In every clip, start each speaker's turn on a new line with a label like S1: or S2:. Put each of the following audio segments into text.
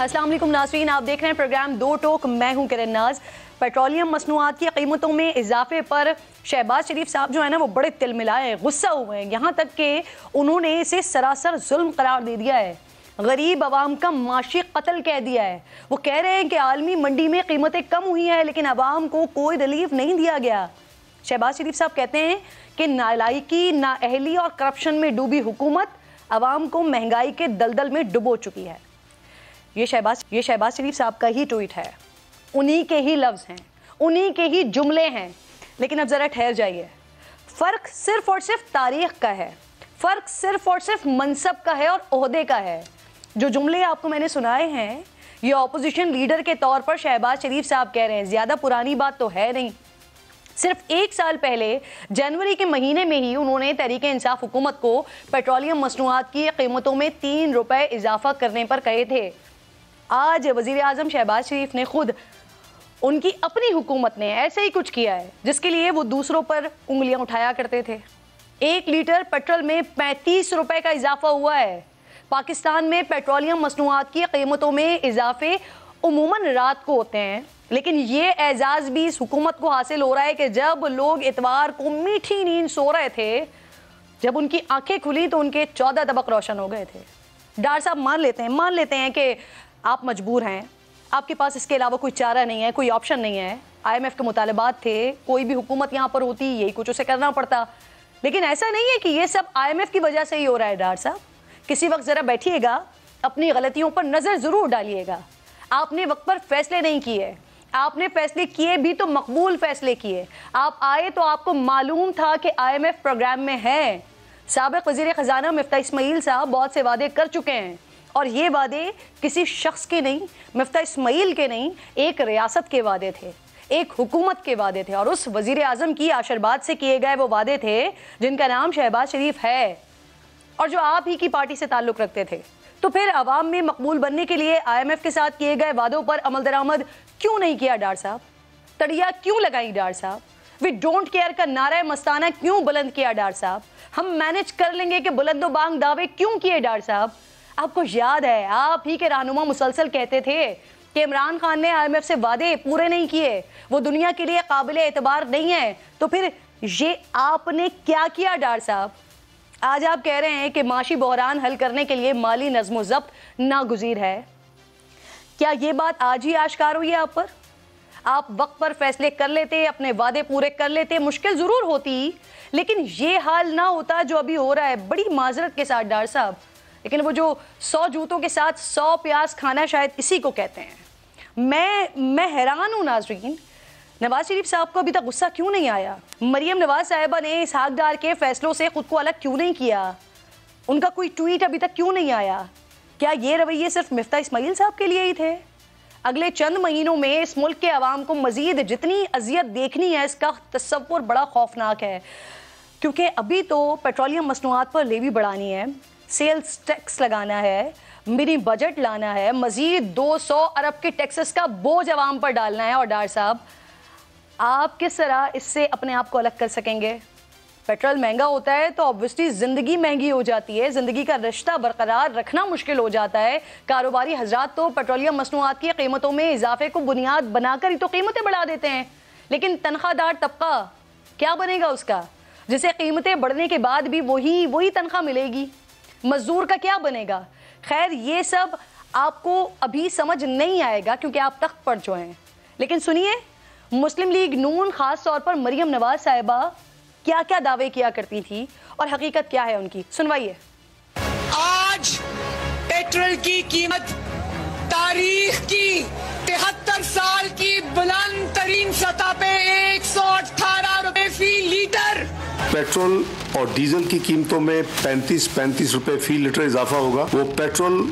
S1: السلام علیکم ناظرین، آپ دیکھ رہے ہیں پروگرام دو ٹوک، میں ہوں کرن ناز۔ پیٹرولیم مصنوعات کی قیمتوں میں اضافے پر شہباز شریف صاحب جو ہے نا وہ بڑے تل ملائے ہیں، غصہ ہوئے ہیں، یہاں تک کہ انہوں نے اسے سراسر ظلم قرار دے دیا ہے، غریب عوام کا معاشی قتل کہہ دیا ہے۔ وہ کہہ رہے ہیں کہ عالمی منڈی میں قیمتیں کم ہوئی ہیں لیکن عوام کو کوئی ریلیف نہیں دیا گیا۔ شہباز شریف صاحب کہتے ہیں کہ نالائکی، نااہلی اور کرپشن میں ڈوبی حکومت عوام کو مہنگائی کے دلدل میں ڈبو چکی ہے۔ یہ شہباز شریف صاحب کا ہی ٹویٹ ہے، انہی کے ہی لفظ ہیں، انہی کے ہی جملے ہیں۔ لیکن اب ذرا ٹھہر جائیے، فرق صرف اور صرف تاریخ کا ہے، فرق صرف اور صرف منصب کا ہے اور عہدے کا ہے۔ جو جملے آپ کو میں نے سنائے ہیں یہ اپوزیشن لیڈر کے طور پر شہباز شریف صاحب کہہ رہے ہیں، زیادہ پرانی بات تو ہے نہیں۔ صرف 1 سال پہلے جنوری کے مہینے میں ہی انہوں نے تحریک انصاف حکومت کو پیٹرولیم مصنوعات کی قیمتوں میں 3 روپے اضافہ کرنے پر کہے تھے۔ آج وزیر اعظم شہباز شریف نے خود، ان کی اپنی حکومت نے ایسے ہی کچھ کیا ہے جس کے لیے وہ دوسروں پر انگلیاں اٹھایا کرتے تھے۔ 1 لیٹر پیٹرول میں 35 روپے کا اضافہ ہوا ہے۔ پاکستان میں پیٹرولیم مصنوعات کی قیمتوں میں اضافے عموماً رات کو ہوتے ہیں، لیکن یہ اعزاز بھی اس حکومت کو حاصل ہو رہا ہے کہ جب لوگ اتوار کو میٹھی نیند سو رہے تھے، جب ان کی آنکھیں کھلی تو ان کے 14 طبق روشن ہو گئے تھے۔ ڈار صاحب مان لیتے ہیں کہ آپ مجبور ہیں، آپ کے پاس اس کے علاوہ کوئی چارہ نہیں ہے، کوئی آپشن نہیں ہے۔ IMF کے مطالبات تھے، کوئی بھی حکومت یہاں پر ہوتی یہی کچھ اسے کرنا پڑتا، لیکن ایسا نہیں ہے کہ یہ سب IMF کی وجہ سے ہی ہو رہا ہے۔ ڈار صاحب کسی وقت ذرا بیٹھیے گا، اپنی غلطیوں پر نظر ضرور ڈالیے گا۔ آپ نے وقت پر فیصلے نہیں کیے، آپ نے فیصلے کیے بھی تو مقبول فیصلے کیے۔ آپ آئے تو آپ کو معلوم تھا کہ IMF پروگرام میں ہے۔ سابق وزیر خزانہ مفتاح اسماعیل صاحب بہت سے وعدے کر چکے ہیں، اور یہ وعدے کسی شخص کے نہیں، مفتاح اسماعیل کے نہیں، ایک ریاست کے وعدے تھے، ایک حکومت کے وعدے تھے، اور اس وزیر اعظم کی آشرباد سے کیے گئے وہ وعدے تھے جن کا نام شہباز شریف ہے اور جو آپ ہی کی پارٹی سے تعلق رکھتے تھے۔ تو پھر عوام میں مقبول بننے کے لیے IMF کے ساتھ کیے گئے وعدوں پر عمل درآمد کیوں نہیں کیا ڈار صاحب؟ تڑیا کیوں لگائی ڈار صاحب؟ وی ڈونٹ کیئر کا نعرہ مستانہ کیوں بلند کیا ڈار صاحب؟ ہم مینج کر لیں گے کہ بلند و بانگ دعوے کیوں کیے ڈار صاحب؟ آپ کو یاد ہے آپ ہی کے رہنما مسلسل کہتے تھے کہ عمران خان نے IMF سے وعدے پورے نہیں کیے، وہ دنیا کے لیے قابل اعتبار نہیں ہے۔ تو پھر یہ آپ نے کیا کیا ڈار صاحب؟ آج آپ کہہ رہے ہیں کہ معاشی بحران حل کرنے کے لیے مالی نظم و ضبط ناگزیر ہے۔ کیا یہ بات آج ہی آشکار ہوئی ہے آپ پر؟ آپ وقت پر فیصلے کر لیتے، اپنے وعدے پورے کر لیتے، مشکل ضرور ہوتی لیکن یہ حال نہ ہوتا جو ابھی ہو رہا ہے، بڑی معذرت کے ساتھ ڈار صاحب۔ لیکن وہ جو 100 جوتوں کے ساتھ 100 پیاز کھانا شاید اسی کو کہتے ہیں۔ میں حیران ہوں ناظرین، نواز شریف صاحب کو ابھی تک غصہ کیوں نہیں آیا؟ مریم نواز صاحبہ نے اسحاق ڈار کے فیصلوں سے خود کو الگ کیوں نہیں کیا؟ ان کا کوئی ٹویٹ ابھی تک کیوں نہیں آیا؟ کیا یہ رویے صرف مفتاح اسماعیل صاحب کے لیے ہی تھے؟ اگلے چند مہینوں میں اس ملک کے عوام کو مزید جتنی اذیت دیکھنی ہے اس کا تصور بڑا خوفناک ہے، کیونکہ ابھی تو پیٹرولیم مصنوعات پر لیوی بڑھانی ہے، سیلز ٹیکس لگانا ہے، منی بجٹ لانا ہے، مزید 200 ارب کے ٹیکسز کا بوجھ عوام پر ڈالنا ہے۔ اور ڈار صاحب آپ کس طرح اس سے اپنے آپ کو الگ کر سکیں گے؟ پیٹرول مہنگا ہوتا ہے تو obviously زندگی مہنگی ہو جاتی ہے، زندگی کا رشتہ برقرار رکھنا مشکل ہو جاتا ہے۔ کاروباری حضرات تو پیٹرولیم مصنوعات کی قیمتوں میں اضافے کو بنیاد بنا کر ہی تو قیمتیں بڑھا دیتے ہیں، لیکن تنخواہ دار طبقہ کیا بنے گا اس کا، جسے قیمتیں بڑھنے کے بعد بھی وہی تنخواہ ملے گی؟ مزدور کا کیا بنے گا؟ خیر یہ سب آپ کو ابھی سمجھ نہیں آئے گا کیونکہ آپ تخت پر جو ہیں، لیکن سنیے مسلم لیگ نون خاص طور پر مریم نواز صاحبہ کیا کیا دعوے کیا کرتی تھی اور حقیقت کیا ہے ان کی، سنوائیے۔
S2: آج پیٹرول کی قیمت تاریخ کی 73 سال کی بلند ترین سطح پہ 118 روپے فی لیٹر۔
S3: پیٹرول اور ڈیزل کی قیمتوں میں 35 روپے فی لیٹر اضافہ ہوگا۔ وہ پیٹرول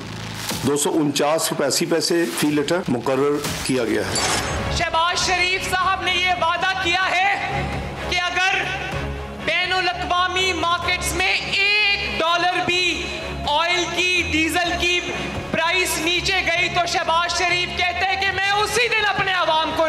S3: 249 روپے 80 پیسے فی لیٹر مقرر کیا گیا ہے۔
S2: شہباز شریف صاحب نے یہ وعدہ کیا ہے کہ اگر بین الاقوامی مارکیٹس میں $1 بھی آئل کی، ڈیزل کی پرائس نیچے گئی تو شہباز شریف کہتے ہیں کہ میں اسی دن اپنے عوام کو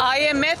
S2: IMF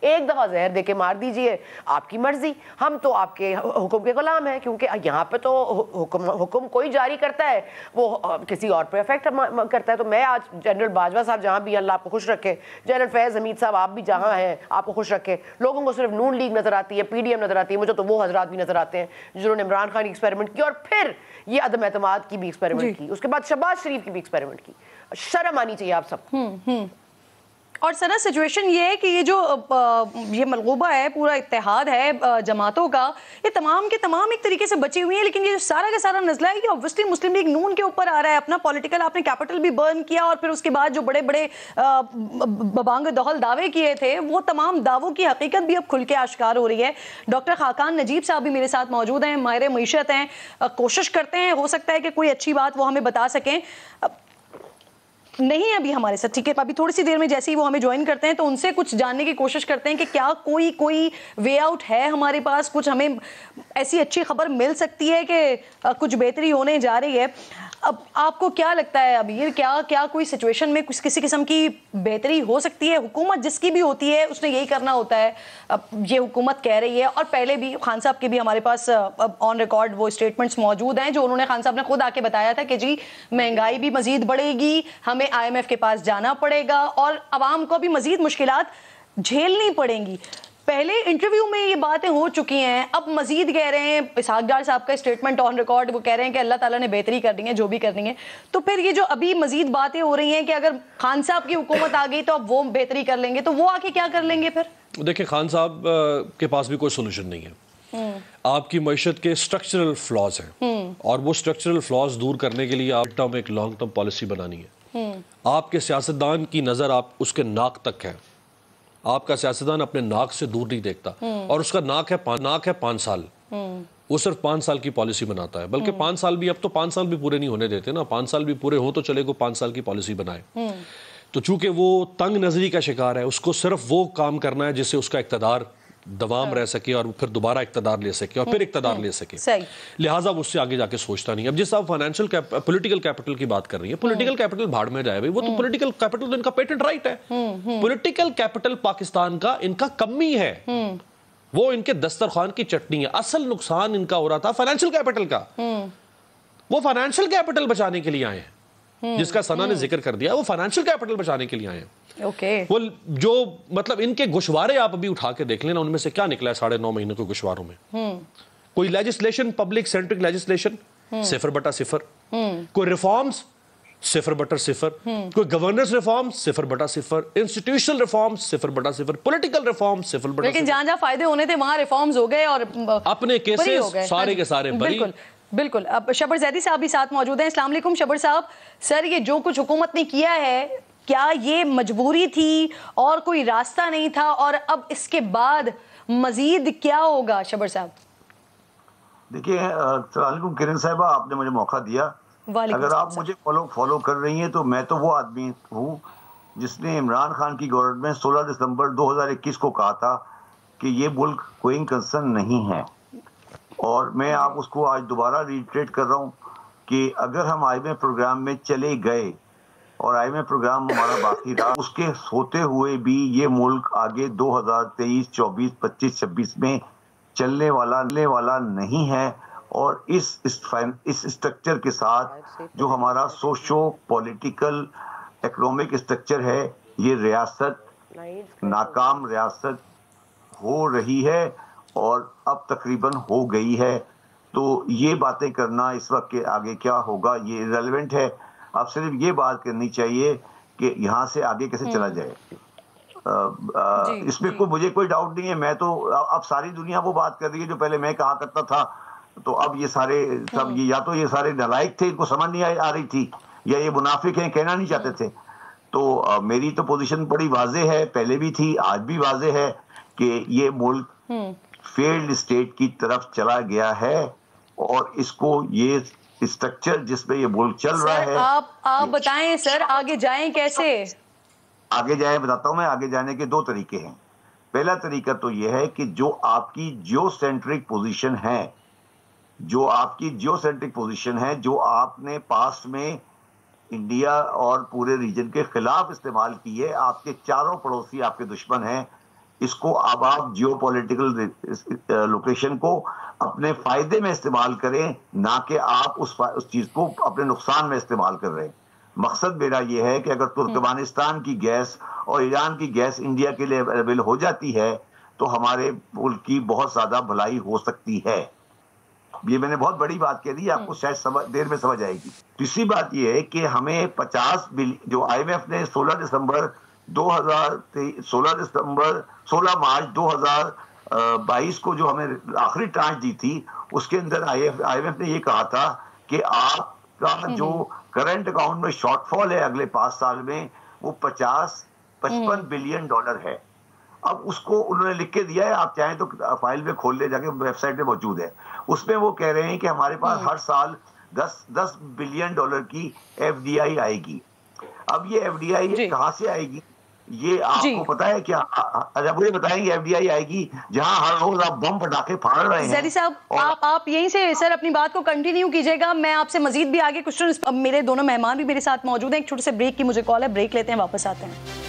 S4: ایک دفعہ زہر دے کے مار دیجئے, آپ کی مرضی, ہم تو آپ کے حکم کے غلام ہیں. کیونکہ یہاں پہ تو حکم کوئی جاری کرتا ہے وہ کسی اور پہ افیکٹ کرتا ہے. تو میں آج جنرل باجوہ صاحب جہاں بھی اللہ آپ کو خوش رکھے, جنرل فیض حمید صاحب آپ بھی جہاں ہیں آپ کو خوش رکھے, لوگوں کو صرف نون لیگ نظر آتی ہے, پی ڈی ایم نظر آتی ہے, مجھے تو وہ حضرات بھی نظر آتے ہیں جنہوں نے عمران خان کی ایکسپیریمنٹ کی اور پھر یہ عدم اعتماد کی بھی ایکسپیریمنٹ کی, اس کے بعد شہباز شریف کی بھی ایکسپیریمنٹ کی. شرم آنی چاہیے آپ سب.
S1: اور سر سچویشن یہ ہے کہ یہ جو یہ ملغوبہ ہے, پورا اتحاد ہے جماعتوں کا, یہ تمام کے تمام ایک طریقے سے بچی ہوئی ہیں, لیکن یہ سارا کا سارا نزلہ ہے یہ obviously مسلم لیگ نون کے اوپر آ رہا ہے. اپنا پولیٹیکل آپ نے کیپٹل بھی برن کیا اور پھر اس کے بعد جو بڑے بڑے ببانگ دخل دعوے کیے تھے وہ تمام دعووں کی حقیقت بھی اب کھل کے آشکار ہو رہی ہے. ڈاکٹر خاقان نجیب صاحب بھی میرے ساتھ موجود ہیں, ماہر معیشت ہیں, کوشش کرتے ہیں ہو سکتا ہے کہ کوئی اچھی بات وہ ہمیں بتا سکیں. نہیں ابھی ہمارے ساتھ, ٹھیک ہے, ابھی تھوڑی سی دیر میں جیسے ہی وہ ہمیں جوائن کرتے ہیں تو ان سے کچھ جاننے کی کوشش کرتے ہیں کہ کیا کوئی وے آؤٹ ہے ہمارے پاس, کچھ ہمیں ایسی اچھی خبر مل سکتی ہے کہ کچھ بہتری ہونے جا رہی ہے. اب آپ کو کیا لگتا ہے ابیر, کیا کوئی سچویشن میں کسی قسم کی بہتری ہو سکتی ہے؟ حکومت جس کی بھی ہوتی ہے اس نے یہی کرنا ہوتا ہے, یہ حکومت کہہ رہی ہے, اور پہلے بھی خان صاحب کے بھی ہمارے پاس آن ریکارڈ وہ اسٹیٹمنٹس موجود ہیں جو انہوں نے, خان صاحب نے خود آ کے بتایا تھا کہ جی مہنگائی بھی مزید بڑھے گی, ہمیں IMF کے پاس جانا پڑے گا اور عوام کو بھی مزید مشکلات جھیلنی پڑیں گی. پہلے انٹرویو میں یہ باتیں ہو چکی ہیں, اب مزید کہہ رہے ہیں. اسحاق ڈار صاحب کا اسٹیٹمنٹ آن ریکارڈ, وہ کہہ رہے ہیں کہ اللہ تعالیٰ نے بہتری کرنی ہے جو بھی کرنی ہے. تو پھر یہ جو ابھی مزید باتیں ہو رہی ہیں کہ اگر خان صاحب کی حکومت آ گئی تو اب وہ بہتری کر لیں گے, تو وہ آ کے کیا کر لیں گے پھر؟
S5: دیکھیں خان صاحب کے پاس بھی کوئی سولوشن نہیں ہے. آپ کی معیشت کے اسٹرکچرل فلاز ہیں اور وہ اسٹرکچرل فلاز دور کرنے کے لیے آپ ایک لانگ ٹرم پالیسی بنانی ہے. آپ کے سیاستدان کی نظر آپ اس کے ناک تک ہے, آپ کا سیاستدان اپنے ناک سے دور نہیں دیکھتا, اور اس کا ناک ہے 5 سال. وہ صرف 5 سال کی پالیسی بناتا ہے, بلکہ 5 سال بھی, اب تو 5 سال بھی پورے نہیں ہونے دیتے نا, 5 سال بھی پورے ہوں تو چلے گو 5 سال کی پالیسی بنائے. تو چونکہ وہ تنگ نظری کا شکار ہے, اس کو صرف وہ کام کرنا ہے جس سے اس کا اقتدار دوام رہ سکے اور پھر دوبارہ اقتدار لے سکے اور پھر اقتدار لے سکے, لہٰذا وہ اس سے آگے جا کے سوچتا نہیں. اب جس آپ فائنینشیل پولیٹیکل کیپٹل کی بات کر رہی ہیں, پولیٹیکل کیپٹل بھاڑ میں جائے بھائی, وہ تو پولیٹیکل کیپٹل ان کا پیٹنٹ رائٹ ہے. پولیٹیکل کیپٹل پاکستان کا ان کا کمی ہے, وہ ان کے دسترخوان کی چٹنی ہے. اصل نقصان ان کا ہو رہا تھا فائنینشیل کیپٹل کا. وہ فائنینشیل کیپٹل بچانے کے لیے آئے ہیں, جس کا ثنا نے ذکر کر دیا, وہ فائنینشیل کیپٹل بچانے کے لیے آئے ہیں. وہ جو مطلب ان کے گوشوارے آپ ابھی اٹھا کے دیکھ لینا, ان میں سے کیا نکلا ہے 9.5 مہینے کے گوشواروں میں. کوئی لیجسلیشن, پبلک سینٹرک لیجسلیشن 0/0, کوئی ریفارمز 0/0, کوئی governance reforms 0/0, institutional reforms 0/0, political reforms 0/0.
S1: لیکن جہاں جہاں فائدے ہونے تھے وہاں ریفارمز ہو گئے اور
S5: اپنے کیسز سارے کے سارے بری.
S1: بالکل. اب شبر زیدی صاحب بھی ساتھ موجود ہیں. السلام علیکم شبر صاحب. سر یہ جو کچھ حکومت نے کیا ہے, کیا یہ مجبوری تھی اور کوئی راستہ نہیں تھا, اور اب اس کے بعد مزید کیا ہوگا شبر صاحب؟
S6: دیکھیے السلام علیکم کرن صاحبہ, آپ نے مجھے موقع دیا. اگر آپ مجھے فالو کر رہی ہیں تو میں تو وہ آدمی ہوں جس نے عمران خان کی گورنمنٹ میں 16 دسمبر 2021 کو کہا تھا کہ یہ ملک کوئی کنسرن نہیں ہے, اور میں آپ اس کو آج دوبارہ ریٹریٹ کر رہا ہوں کہ اگر ہم IMF پروگرام میں چلے گئے اور IMF پروگرام ہمارا باقی رہا, اس کے ہوتے ہوئے بھی یہ ملک آگے 2023, 24, 25, 26 میں چلنے والا نہیں ہے. اور اس اسٹرکچر کے ساتھ جو ہمارا سوشو پولیٹیکل اکنامک اسٹرکچر ہے, یہ ریاست ناکام ریاست ہو رہی ہے اور اب تقریباً ہو گئی ہے. تو یہ باتیں کرنا اس وقت کے آگے کیا ہوگا یہ ریلیونٹ ہے. اب صرف یہ بات کرنی چاہیے کہ یہاں سے آگے کیسے چلا جائے. اس میں مجھے کوئی ڈاؤٹ نہیں ہے. میں تو اب ساری دنیا وہ بات کر رہی ہے جو پہلے میں کہا کرتا تھا, تو اب یہ سارے سب یا تو یہ سارے نالائق تھے, ان کو سمجھ نہیں آ رہی تھی, یا یہ منافق ہیں کہنا نہیں چاہتے تھے. تو میری تو پوزیشن بڑی واضح ہے, پہلے بھی تھی آج بھی واضح ہے کہ یہ ملک فیلڈ اسٹیٹ کی طرف چلا گیا ہے, اور اس کو یہ اسٹرکچر جس پہ یہ ملک چل رہا ہے.
S1: آپ بتائیں سر آگے جائیں کیسے؟
S6: آگے جائیں بتاتا ہوں میں. آگے جانے کے 2 طریقے ہیں. پہلا طریقہ تو یہ ہے کہ جو آپ کی جیو سینٹرک پوزیشن ہے, جو آپ نے پاسٹ میں انڈیا اور پورے ریجن کے خلاف استعمال کی ہے. آپ کے چاروں پڑوسی آپ کے دشمن ہیں. اس کو اب آپ جیو پولیٹیکل لوکیشن کو اپنے فائدے میں استعمال کریں, نہ کہ آپ اس چیز کو اپنے نقصان میں استعمال کر رہے ہیں. مقصد میرا یہ ہے کہ اگر ترکمانستان کی گیس اور ایران کی گیس انڈیا کے لیے اویلیبل ہو جاتی ہے تو ہمارے ملک کی بہت زیادہ بھلائی ہو سکتی ہے. یہ میں نے بہت بڑی بات کہہ دی, آپ کو شاید دیر میں سمجھ آئے گی. تیسری بات یہ ہے کہ ہمیں 50 بلین جو آئی ایم ایف نے 16 مارچ 2022 کو جو ہمیں آخری ٹرانچ دی تھی, اس کے اندر آئی ایم ایف نے یہ کہا تھا کہ آپ کا جو کرنٹ اکاؤنٹ میں شارٹ فال ہے اگلے 5 سال میں وہ 55 بلین ڈالر ہے. اب اس کو انہوں نے لکھ کے دیا ہے, آپ چاہیں تو فائل میں کھول لے, جا کے ویب سائٹ پہ موجود ہے. اس میں وہ کہہ رہے ہیں کہ ہمارے پاس ہر سال 10 بلین ڈالر کی ایف ڈی آئی آئے گی. اب یہ ایف ڈی آئی کہاں سے آئے گی یہ آپ کو پتا ہے کیا؟ اچھا مجھے بتائیں گے ایف ڈی آئی آئے گی جہاں ہر روز آپ بم پٹاخے پھاڑ رہے ہیں.
S1: زیدی صاحب آپ یہیں سے سر اپنی بات کو کنٹینیو کیجئے گا, میں آپ سے مزید بھی آگے کچھ میرے دونوں مہمان بھی میرے ساتھ موجود ہیں. ایک چھوٹے سے بریک کی مجھے کال ہے, بریک لیتے ہیں, واپس آتے ہیں.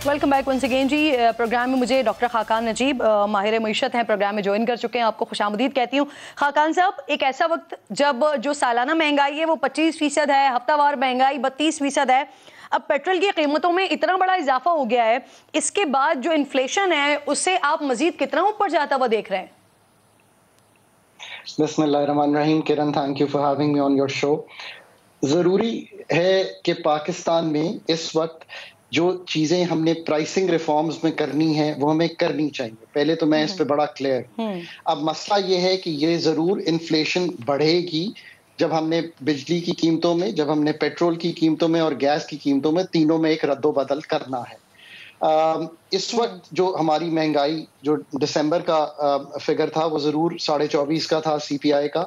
S1: ویلکم بیک ونس اگین جی. پروگرام میں مجھے ڈاکٹر خاقان نجیب ماہر معیشت ہیں پروگرام میں جوائن کر چکے ہیں. آپ کو خوش آمدید کہتی ہوں. خاقان صاحب, ایک ایسا وقت جب جو سالانہ مہنگائی ہے وہ 25% ہے, ہفتہ وار مہنگائی 32% ہے, اب پیٹرول کی قیمتوں میں اتنا بڑا اضافہ ہو گیا ہے, اس کے بعد جو انفلیشن ہے اس سے آپ مزید کتنا اوپر جاتا ہوا دیکھ رہے ہیں؟
S7: بسم اللہ الرحمن الرحیم. کرن, thank you for having me on your show. ضروری ہے کہ پاکستان میں اس وقت جو چیزیں ہم نے پرائسنگ ریفارمز میں کرنی ہیں وہ ہمیں کرنی چاہیے. پہلے تو میں اس پہ بڑا کلیئر ہوں. اب مسئلہ یہ ہے کہ یہ ضرور انفلیشن بڑھے گی جب ہم نے بجلی کی قیمتوں میں, جب ہم نے پیٹرول کی قیمتوں میں اور گیس کی قیمتوں میں, تینوں میں ایک رد و بدل کرنا ہے. اس وقت جو ہماری مہنگائی جو دسمبر کا فگر تھا وہ ضرور 24.5 کا تھا سی پی آئی کا.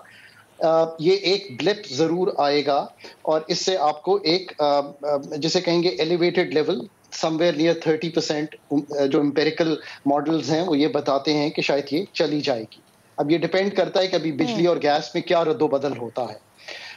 S7: یہ ایک بلپ ضرور آئے گا اور اس سے آپ کو ایک جسے کہیں گے elevated level some where near 30%, جو امپیریکل ماڈلز ہیں وہ یہ بتاتے ہیں کہ شاید یہ چلی جائے گی. اب یہ ڈیپینڈ کرتا ہے کہ ابھی بجلی اور گیس میں کیا رد و بدل ہوتا ہے.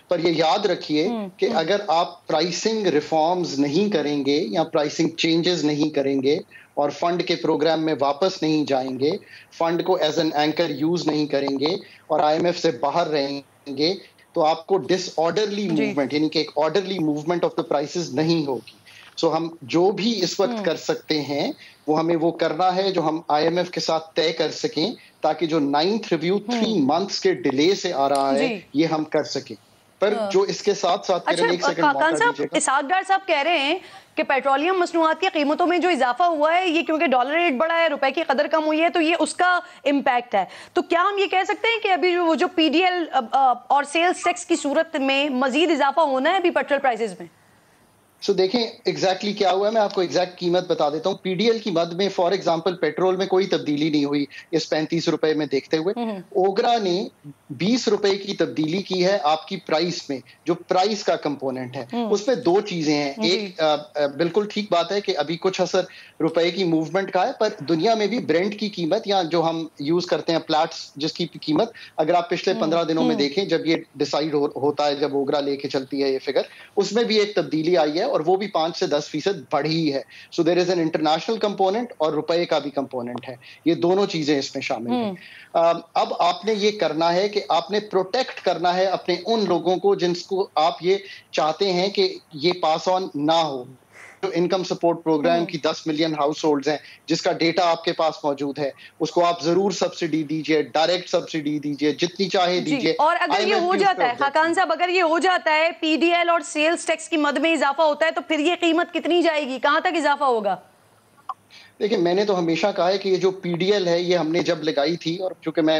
S7: پر یہ یاد رکھیے کہ اگر آپ پرائسنگ ریفارمز نہیں کریں گے یا پرائسنگ چینجز نہیں کریں گے اور فنڈ کے پروگرام میں واپس نہیں جائیں گے, فنڈ کو ایز این اینکر یوز نہیں کریں گے اور آئی ایم ایف سے باہر رہیں گے, تو آپ کو ڈس آرڈرلی موومنٹ یعنی کہ ایک orderly movement of the prices نہیں ہوگی. سو ہم جو بھی اس وقت کر سکتے ہیں وہ ہمیں وہ کرنا ہے جو ہم آئی ایم ایف کے ساتھ طے کر سکیں, تاکہ جو 9th ریویو 3 months کے ڈیلے سے آ رہا ہے یہ ہم کر سکیں. پر جو اس کے ساتھ ساتھ
S1: خاقان صاحب, اسحاق ڈار صاحب کہہ رہے ہیں کہ پیٹرولیم مصنوعات کی قیمتوں میں جو اضافہ ہوا ہے یہ کیونکہ ڈالر ریٹ بڑا ہے, روپے کی قدر کم ہوئی ہے, تو یہ اس کا امپیکٹ ہے. تو کیا ہم یہ کہہ سکتے ہیں کہ ابھی وہ جو پی ڈی ایل اور سیلز ٹیکس کی صورت میں مزید اضافہ ہونا ہے ابھی پیٹرول پرائسز میں؟
S7: سو دیکھیں ایگزیکٹلی کیا ہوا ہے, میں آپ کو ایگزیکٹ قیمت بتا دیتا ہوں. پی ڈی ایل کی مد میں فار ایگزامپل پیٹرول میں کوئی تبدیلی نہیں ہوئی اس 35 روپے میں دیکھتے ہوئے. اوگرا نے 20 روپے کی تبدیلی کی ہے آپ کی پرائس میں, جو پرائس کا کمپوننٹ ہے. اس میں 2 چیزیں ہیں. ایک بالکل ٹھیک بات ہے کہ ابھی کچھ اثر روپے کی موومنٹ کا ہے, پر دنیا میں بھی برینٹ کی قیمت یا جو ہم یوز کرتے ہیں پلیٹس جس کی قیمت, اگر آپ پچھلے 15 دنوں میں دیکھیں جب یہ ڈیسائیڈ ہوتا ہے, جب اوگرا لے کے چلتی ہے یہ فگر, اس میں بھی ایک تبدیلی آئی ہے اور وہ بھی 5 سے 10% بڑھی ہے. سو دیر از این انٹرنیشنل کمپوننٹ اور روپے کا بھی کمپوننٹ ہے. یہ دونوں چیزیں اس میں شامل ہیں. اب آپ نے یہ کرنا ہے کہ آپ نے پروٹیکٹ کرنا ہے اپنے ان لوگوں کو جن کو آپ یہ چاہتے ہیں کہ یہ پاس آن نہ ہو. جو انکم سپورٹ پروگرام کی 10 ملین ہاؤس ہولڈز ہیں جس کا ڈیٹا آپ کے پاس موجود ہے, اس کو آپ ضرور سبسڈی دیجئے, ڈائریکٹ سبسڈی دیجئے, جتنی چاہے دیجئے.
S1: اور اگر یہ ہو جاتا ہے خاقان صاحب, اگر یہ ہو جاتا ہے پی ڈی ایل اور سیلز ٹیکس کی مد میں اضافہ ہوتا ہے, تو پھر یہ قیمت کتنی جائے گی, کہاں تک اضافہ ہوگا؟
S7: دیکھیں میں نے تو ہمیشہ کہا ہے کہ یہ جو پی ڈی ایل ہے یہ ہم نے جب لگائی تھی, اور چونکہ میں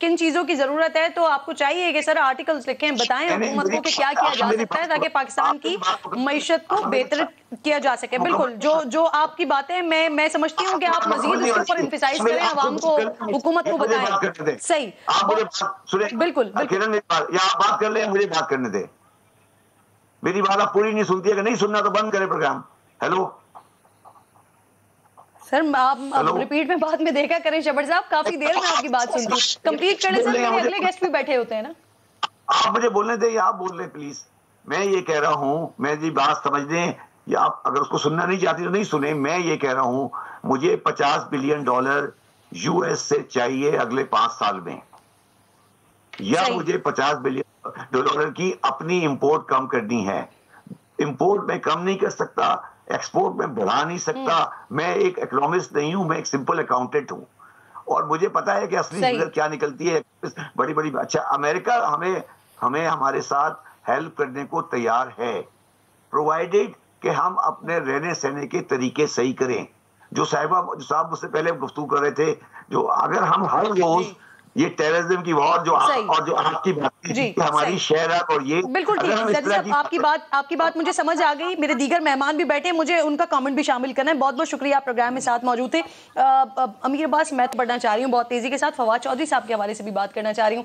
S1: کن چیزوں کی ضرورت ہے تو آپ کو چاہیے کہ سر آرٹیکلز لکھیں, بتائیں حکومت کو کہ کیا کیا جا سکتا ہے تاکہ پاکستان کی معیشت کو بہتر کیا جا سکے. بالکل جو آپ کی باتیں میں سمجھتی ہوں کہ آپ مزید اس کے اوپر انفسائز کریں, عوام کو, حکومت کو بتائیں. صحیح, بالکل
S6: کرن آپ بات کر لیں, مجھے بات کرنے دیں. میری بات آپ پوری نہیں سنتی, اگر نہیں سننا تو بند کریں پروگرام. ہیلو
S1: سر, آپ ریپیٹ میں بعد میں دیکھا کریں. شبر صاحب کافی دیر میں آپ کی بات سنتی ہوں, کمپلیٹ کریں سر, میرے اگلے گیسٹ بھی بیٹھے ہوتے ہیں نا.
S6: آپ مجھے بولنے دیں یا آپ بول لیں پلیز. میں یہ کہہ رہا ہوں, میں جی بات سمجھ لیں, یا آپ اگر اس کو سننا نہیں چاہتی تو نہیں سنیں. میں یہ کہہ رہا ہوں مجھے $50 بلین US سے چاہیے اگلے 5 سال میں, یا مجھے $50 بلین کی اپنی امپورٹ کم کرنی ہے. امپورٹ میں کم نہیں کر سکتا, ایکسپورٹ میں بڑھا نہیں سکتا. میں ایک اکنامسٹ نہیں ہوں, میں ایک سمپل اکاؤنٹنٹ ہوں, اور مجھے پتا ہے کہ اصلی فگر کیا نکلتی ہے. بڑی بڑی اچھا, امریکہ ہمیں ہمارے ساتھ ہیلپ کرنے کو تیار ہے, پرووائڈیڈ کہ ہم اپنے رہنے سہنے کے طریقے صحیح کریں. جو صاحب مجھ سے پہلے گفتگو کر رہے تھے, جو اگر ہم ہر روز یہ ٹیررزم کی وار جو آپ کی بات کہ ہماری شہرت اور یہ
S1: بالکل ٹھیک. آپ کی بات مجھے سمجھ آ گئی. میرے دیگر مہمان بھی بیٹھے, مجھے ان کا کامنٹ بھی شامل کرنا ہے. بہت بہت شکریہ, آپ پروگرام میں ساتھ موجود تھے. امیر عباس, میں تو پڑھنا چاہ رہی ہوں بہت تیزی کے ساتھ. فواد چودھری صاحب کے حوالے سے بھی بات کرنا چاہ رہی ہوں.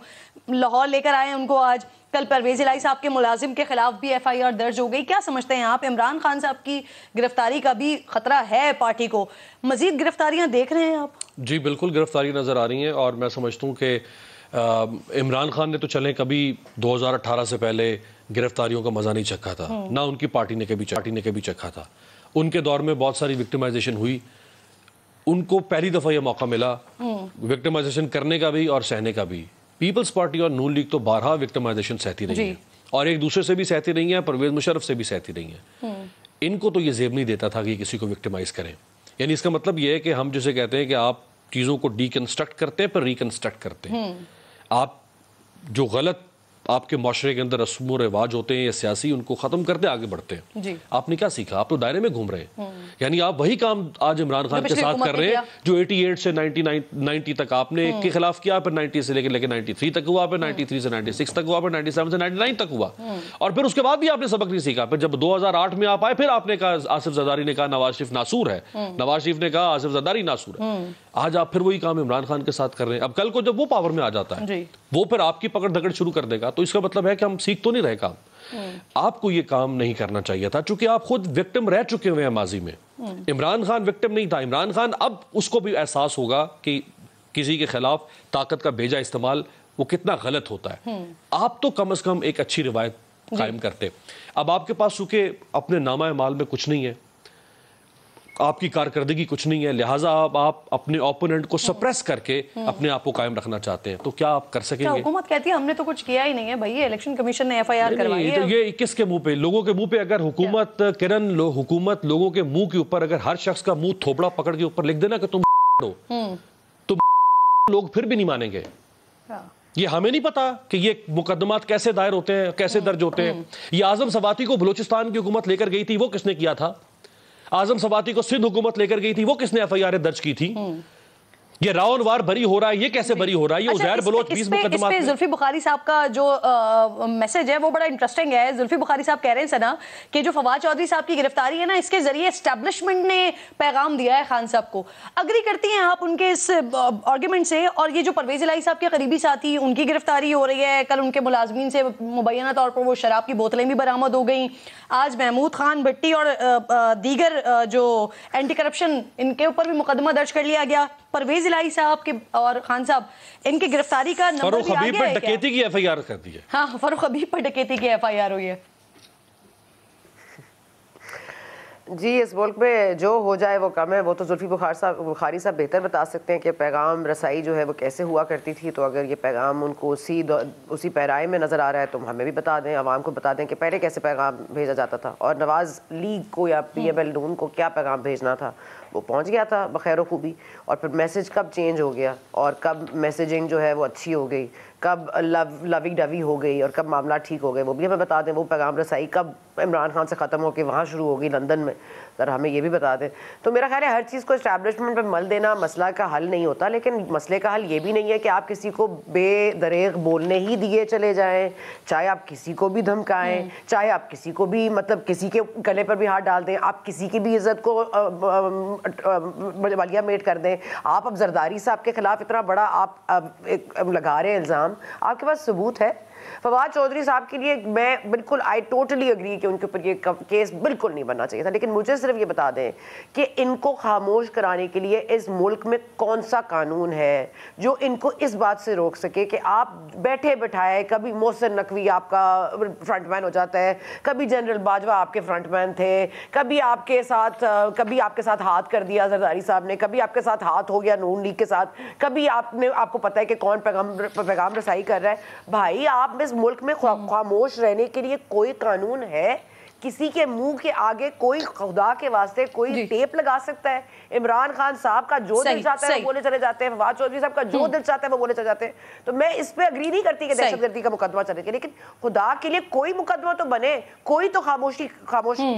S1: لاہور لے کر آئے ہیں ان کو آج. کل پرویز الہی صاحب کے ملازم کے خلاف بھی FIR درج ہو گئی. کیا سمجھتے ہیں آپ, عمران خان صاحب کی گرفتاری کا بھی خطرہ ہے پارٹی کو؟ مزید گرفتاریاں دیکھ رہے ہیں آپ؟
S5: جی بالکل, گرفتاری نظر آ رہی ہیں, اور میں سمجھتا ہوں کہ عمران خان نے تو چلیں کبھی 2018 سے پہلے گرفتاریوں کا مزہ نہیں چکھا تھا, نہ ان کی پارٹی نے کبھی چکھا تھا. ان کے دور میں بہت ساری وکٹمائزیشن ہوئی, ان کو پہلی دفعہ یہ موقع ملا وکٹمائزیشن کرنے کا بھی اور سہنے کا بھی. پیپلز پارٹی اور نون لیگ تو بارہا وکٹمائزیشن سہتی رہی ہیں, اور ایک دوسرے سے بھی سہتی رہی ہیں, پرویز مشرف سے بھی سہتی رہی ہیں. ان کو تو یہ زیب نہیں دیتا تھا کہ کسی کو وکٹمائز کریں. یعنی اس کا مطلب یہ ہے کہ ہم جسے کہتے ہیں کہ آپ چیزوں کو ڈیکنسٹرکٹ کرتے ہیں پر ریکنسٹرکٹ کرتے ہیں. آپ جو غلط آپ کے معاشرے کے اندر رسم و رواج ہوتے ہیں یا سیاسی, ان کو ختم کرتے آگے بڑھتے ہیں. آپ نے کیا سیکھا؟ آپ تو دائرے میں گھوم رہے ہیں. یعنی آپ وہی کام آج عمران خان کے ساتھ کر رہے ہیں جو 88 سے 90 تک آپ نے کے خلاف کیا, پھر 90 سے لے کے 93 تک ہوا, پھر 93 سے 96 تک ہوا, پھر 97 سے 99 تک ہوا, اور پھر اس کے بعد بھی آپ نے سبق نہیں سیکھا. پھر جب 2008 میں آپ آئے, پھر آپ نے کہا آصف زرداری نے کہا نواز شریف ناصور ہے, نواز شریف نے کہا آصف زرداری ناصور ہے. آج آپ پھر وہی کام عمران خان کے ساتھ کر رہے ہیں. اب کل کو جب وہ پاور میں آ جاتا ہے, وہ پھر آپ کی پکڑ دھکڑ شروع کر دے گا, تو اس کا مطلب ہے کہ ہم سیکھ تو نہیں رہے کام. آپ کو یہ کام نہیں کرنا چاہیے تھا, چونکہ آپ خود وکٹم رہ چکے ہوئے ہیں ماضی میں. عمران خان وکٹم نہیں تھا. عمران خان اب اس کو بھی احساس ہوگا کہ کسی کے خلاف طاقت کا بھیجا استعمال وہ کتنا غلط ہوتا ہے. آپ تو کم از کم ایک اچھی روایت قائم کرتے. اب آپ کے پاس چونکہ اپنے نامہ مال میں کچھ نہیں ہے, آپ کی کارکردگی کچھ نہیں ہے, لہٰذا آپ اپنے اوپوننٹ کو سپریس کر کے اپنے آپ کو قائم رکھنا چاہتے ہیں. تو کیا آپ کر سکیں گے؟
S1: حکومت کہتی ہے ہم نے تو کچھ کیا ہی نہیں ہے بھائی, الیکشن کمیشن نے FIR کروائی ہے.
S5: یہ کس کے منہ پہ؟ لوگوں کے منہ پہ. اگر حکومت حکومت لوگوں کے منہ کے اوپر اگر ہر شخص کا منہ تھوپڑا پکڑ کے اوپر لکھ دینا کہ تم ہو, تو لوگ پھر بھی نہیں مانیں گے. یہ ہمیں نہیں پتا کہ یہ مقدمات کیسے دائر ہوتے ہیں, کیسے درج ہوتے ہیں. یہ اعظم سواتی کو بلوچستان کی حکومت لے کر گئی تھی, وہ کس نے کیا تھا؟ اعظم سواتی کو سندھ حکومت لے کر گئی تھی, وہ کس نے FIR درج کی تھی؟ یہ راون وار بری ہو رہا ہے, یہ کیسے بری ہو رہا ہے؟ یہ عزیر بلوچ 20 مقدمات میں.
S1: زلفی بخاری صاحب کا جو میسج ہے وہ بڑا انٹرسٹنگ ہے. زلفی بخاری صاحب کہہ رہے ہیں سنا کہ جو فواد چودھری صاحب کی گرفتاری ہے نا, اس کے ذریعے اسٹیبلشمنٹ نے پیغام دیا ہے خان صاحب کو. اگری کرتی ہیں آپ ان کے اس آرگیومنٹ سے؟ اور یہ جو پرویز الہی صاحب کے قریبی ساتھی, ان کی گرفتاری ہو رہی ہے, کل ان کے ملازمین سے مبینہ طور پر وہ شراب کی بوتلیں بھی برآمد ہو گئیں. آج محمود خان بھٹی اور دیگر جو اینٹی کرپشن, ان کے اوپر بھی مقدمہ درج کر لیا گیا. پرویز الہی صاحب کے اور خان صاحب, ان کی گرفتاری کا نمبر بھی آ گیا ہے کیا؟
S5: فاروق حبیب پر ڈکیتی کی FIR کر دی ہے.
S1: ہاں, فاروق حبیب پر ڈکیتی کی FIR ہوئی ہے.
S4: جی اس ملک میں جو ہو جائے وہ کم ہے. وہ تو زلفی بخاری صاحب بہتر بتا سکتے ہیں کہ پیغام رسائی جو ہے وہ کیسے ہوا کرتی تھی. تو اگر یہ پیغام ان کو اسی پیرائے میں نظر آ رہا ہے تو ہمیں بھی بتا دیں, عوام کو بتا دیں کہ پہلے کیسے پیغام بھیجا جاتا تھا, اور نواز لیگ کو یا PML نون کو کیا پیغام بھیجنا تھا. وہ پہنچ گیا تھا بخیر و خوبی, اور پھر میسج کب چینج ہو گیا اور کب میسیجنگ جو ہے وہ اچھی ہو گئی. کب لوی ڈوی ہو گئی اور کب معاملہ ٹھیک ہو گئے وہ بھی ہمیں بتا دیں. وہ پیغام رسائی کب عمران خان سے ختم ہو کے وہاں شروع ہوگی لندن میں, ذرا ہمیں یہ بھی بتا دیں. تو میرا خیال ہے ہر چیز کو اسٹیبلشمنٹ پہ مل دینا مسئلہ کا حل نہیں ہوتا, لیکن مسئلے کا حل یہ بھی نہیں ہے کہ آپ کسی کو بے دریغ بولنے ہی دیے چلے جائیں, چاہے آپ کسی کو بھی دھمکائیں, چاہے آپ کسی کو بھی مطلب کسی کے گلے پر بھی ہاتھ ڈال دیں, آپ کسی کی بھی عزت کو والیا میٹ کر دیں. آپ اب زرداری صاحب کے خلاف اتنا بڑا آپ لگا رہے ہیں الزام, آپ کے پاس ثبوت ہے؟ فواد چودھری صاحب کے لیے میں بالکل آئی ٹوٹلی اگری کہ ان کے اوپر یہ کیس بالکل نہیں بننا چاہیے تھا, لیکن مجھے صرف یہ بتا دیں کہ ان کو خاموش کرانے کے لیے اس ملک میں کون سا قانون ہے جو ان کو اس بات سے روک سکے کہ آپ بیٹھے بٹھائے, کبھی محسن نقوی آپ کا فرنٹ مین ہو جاتا ہے, کبھی جنرل باجوہ آپ کے فرنٹ مین تھے, کبھی آپ کے ساتھ ہاتھ کر دیا زرداری صاحب نے, کبھی آپ کے ساتھ ہاتھ ہو گیا نون لیگ کے ساتھ, کبھی آپ کو پتہ ہے کہ کون پیغام رسائی کر رہا ہے. بھائی آپ اس ملک میں خاموش رہنے کے لیے کوئی قانون ہے؟ کسی کے منہ کے آگے کوئی خدا کے واسطے کوئی ٹیپ لگا سکتا ہے؟ عمران خان صاحب کا جو دل چاہتا ہے وہ بولے چلے جاتے ہیں, فواد چودھری صاحب کا جو دل چاہتا ہے وہ بولے چلے جاتے ہیں. تو میں اس پہ اگری نہیں کرتی کہ دہشت گردی کا مقدمہ چلے گا, لیکن خدا کے لیے کوئی مقدمہ تو بنے, کوئی تو خاموش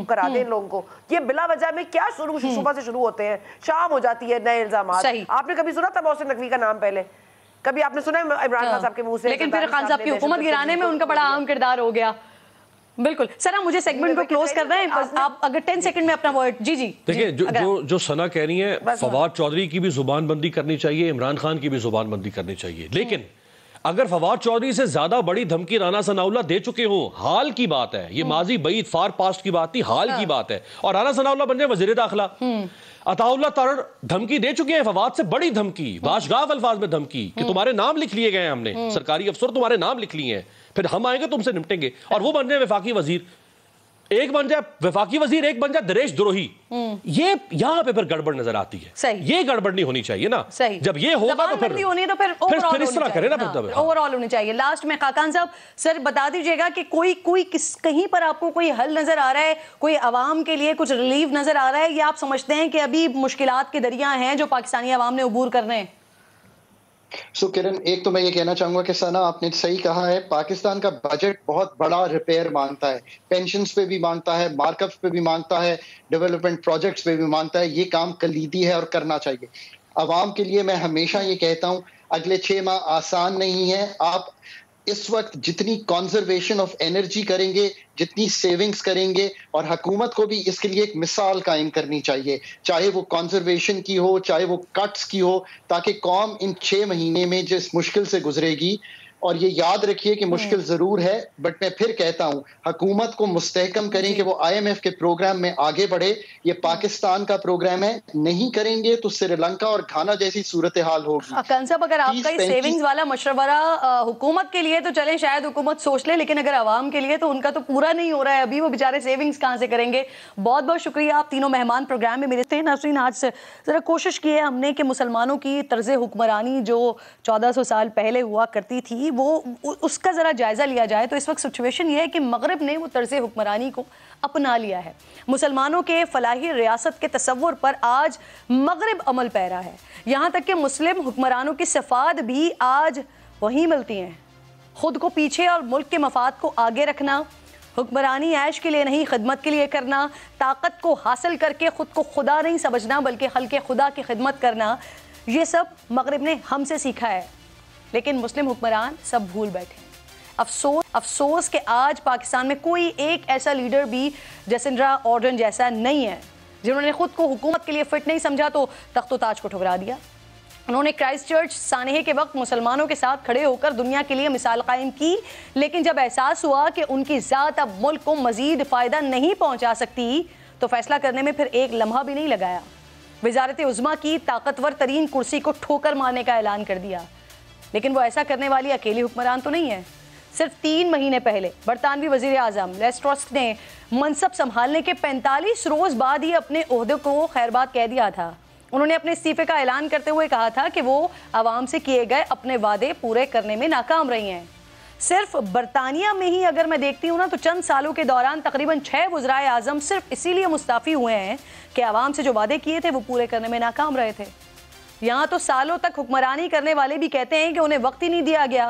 S4: کرا دے ان لوگوں کو. یہ بلا وجہ میں کیا صبح سے شروع ہوتے ہیں, شام ہو جاتی ہے نئے الزامات. آپ نے کبھی سنا تھا محسن نقوی کا نام پہلے؟ کبھی آپ نے سنا عمران خان صاحب کے منہ سے؟
S1: لیکن پھر خان صاحب کی حکومت گرانے میں ان کا بڑا اہم کردار ہو گیا. بالکل سر, مجھے سیگمنٹ کو کلوز کر رہے ہیں, آپ اگر 10 سیکنڈ میں اپنا ورڈ. جی
S5: دیکھیں, جو ثنا کہہ رہی ہیں, فواد چودھری کی بھی زبان بندی کرنی چاہیے, عمران خان کی بھی زبان بندی کرنی چاہیے, لیکن اگر فواد چودھری سے زیادہ بڑی دھمکی رانا ثناءاللہ دے چکے ہوں, حال کی بات ہے, یہ ماضی بعید فار پاسٹ کی بات نہیں, حال کی بات ہے, اور رانا ثناءاللہ بن جائے وزیر داخلہ, عطا اللہ تارڑ دھمکی دے چکے ہیں فواد سے بڑی دھمکی, باشگاف الفاظ میں دھمکی کہ تمہارے نام لکھ لیے گئے ہیں, ہم نے سرکاری افسر تمہارے نام لکھ لیے ہیں, پھر ہم آئیں گے تم سے نمٹیں گے, اور وہ بن جائے وفاقی وزیر, ایک بن جائے وفاقی وزیر, ایک بن جائے دریش دروہی. یہ یہاں پہ پھر گڑبڑ نظر آتی ہے, یہ گڑبڑ نہیں ہونی چاہیے نا. جب یہ ہوگا تو پھر اس طرح کرے نا,
S1: اوور آل ہونی چاہیے. لاسٹ میں خاقان صاحب سر بتا دیجئے گا کہ کوئی کہیں پر آپ کو کوئی حل نظر آ رہا ہے, کوئی عوام کے لیے کچھ ریلیف نظر آ رہا ہے, یا آپ سمجھتے ہیں کہ ابھی مشکلات کے دریا ہیں جو پاکستانی عوام نے عبور کرنے ہیں؟
S7: کرن, ایک تو میں یہ کہنا چاہوں گا کہ ثنا آپ نے صحیح کہا ہے, پاکستان کا بجٹ بہت بڑا ریپیئر مانگتا ہے, پینشنز پہ بھی مانگتا ہے, مارک اپس پہ بھی مانگتا ہے, ڈیولپمنٹ پروجیکٹس پہ بھی مانگتا ہے. یہ کام کلیدی ہے اور کرنا چاہیے. عوام کے لیے میں ہمیشہ یہ کہتا ہوں, اگلے 6 ماہ آسان نہیں ہے. آپ اس وقت جتنی کنزرویشن آف انرجی کریں گے, جتنی سیونگز کریں گے, اور حکومت کو بھی اس کے لیے ایک مثال قائم کرنی چاہیے, چاہے وہ کنزرویشن کی ہو, چاہے وہ کٹس کی ہو, تاکہ قوم ان 6 مہینے میں جس مشکل سے گزرے گی. اور یہ یاد رکھیے کہ مشکل ضرور ہے, بٹ میں پھر کہتا ہوں حکومت کو مستحکم کریں کہ وہ IMF کے پروگرام میں آگے بڑھے. یہ پاکستان کا پروگرام ہے, نہیں کریں گے تو سری لنکا اور گھانا جیسی صورتحال ہوگی.
S1: خان صاحب, اگر آپ کا یہ سیونگز والا مشورہ حکومت کے لیے تو چلیں شاید حکومت سوچ لے, لیکن اگر عوام کے لیے تو ان کا تو پورا نہیں ہو رہا ہے ابھی, وہ بیچارے سیونگز کہاں سے کریں گے. بہت بہت شکریہ, آپ تینوں مہمان پروگرام میں میرے تھے. ناظرین, آج ذرا کوشش کی ہے ہم نے کہ مسلمانوں کی طرز حکمرانی جو 1400 سال پہلے ہوا کرتی تھی وہ اس کا ذرا جائزہ لیا جائے. تو اس وقت سچویشن یہ ہے کہ مغرب نے وہ طرز حکمرانی کو اپنا لیا ہے. مسلمانوں کے فلاحی ریاست کے تصور پر آج مغرب عمل پیرا ہے, یہاں تک کہ مسلم حکمرانوں کی صفات بھی آج وہی ملتی ہیں. خود کو پیچھے اور ملک کے مفاد کو آگے رکھنا, حکمرانی عیش کے لیے نہیں خدمت کے لیے کرنا, طاقت کو حاصل کر کے خود کو خدا نہیں سمجھنا بلکہ خلق خدا کی خدمت کرنا, یہ سب مغرب نے ہم سے سیکھا ہے. لیکن مسلم حکمران سب بھول بیٹھے. افسوس کہ آج پاکستان میں کوئی ایک ایسا لیڈر بھی جیسنڈرا آرڈن جیسا نہیں ہے جنہوں نے خود کو حکومت کے لیے فٹ نہیں سمجھا تو تخت و تاج کو ٹھکرا دیا. انہوں نے کرائسٹ چرچ سانحے کے وقت مسلمانوں کے ساتھ کھڑے ہو کر دنیا کے لیے مثال قائم کی, لیکن جب احساس ہوا کہ ان کی ذات اب ملک کو مزید فائدہ نہیں پہنچا سکتی تو فیصلہ کرنے میں پھر ایک لمحہ بھی نہیں لگایا. وزارت عظمیٰ کی طاقتور ترین کرسی کو ٹھوکر مارنے کا اعلان کر دیا. لیکن وہ ایسا کرنے والی اکیلی حکمران تو نہیں ہے. صرف 3 مہینے پہلے برطانوی وزیر اعظم لیس ٹرس نے منصب سنبھالنے کے 45 روز بعد ہی اپنے عہدے کو خیر بات کہہ دیا تھا. انہوں نے اپنے استعفے کا اعلان کرتے ہوئے کہا تھا کہ وہ عوام سے کیے گئے اپنے وعدے پورے کرنے میں ناکام رہی ہیں. صرف برطانیہ میں ہی اگر میں دیکھتی ہوں نا تو چند سالوں کے دوران تقریباً 6 وزرائے اعظم صرف اسی لیے مستعفی ہوئے ہیں کہ عوام سے جو وعدے کیے تھے وہ پورے کرنے میں ناکام رہے تھے. یہاں تو سالوں تک حکمرانی کرنے والے بھی کہتے ہیں کہ انہیں وقت ہی نہیں دیا گیا.